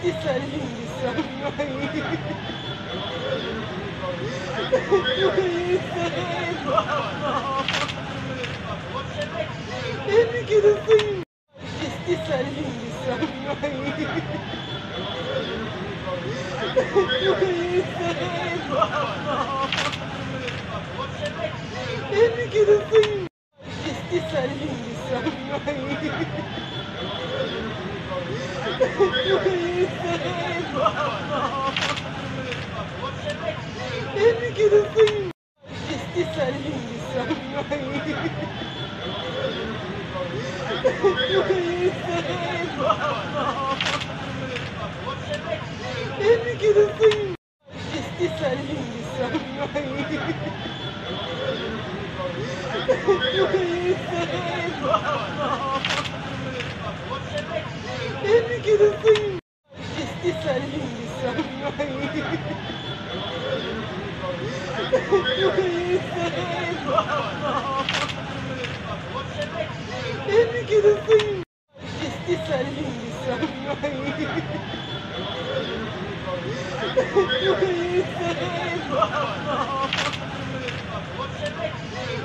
justiça linda, mãe. Ele que não tem justiça linda, mãe. Ele que não tem justiça linda, mãe. Ele que não tem justiça linda, mãe. Ele que não tem justiça linda, mãe. Ele que não tem justiça linda, mãe. Ele que não tem justiça linda, mãe.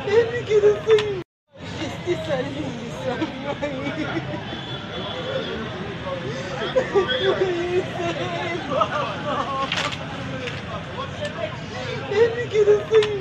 Ele que não tem justiça linda, mãe. Ele que não tem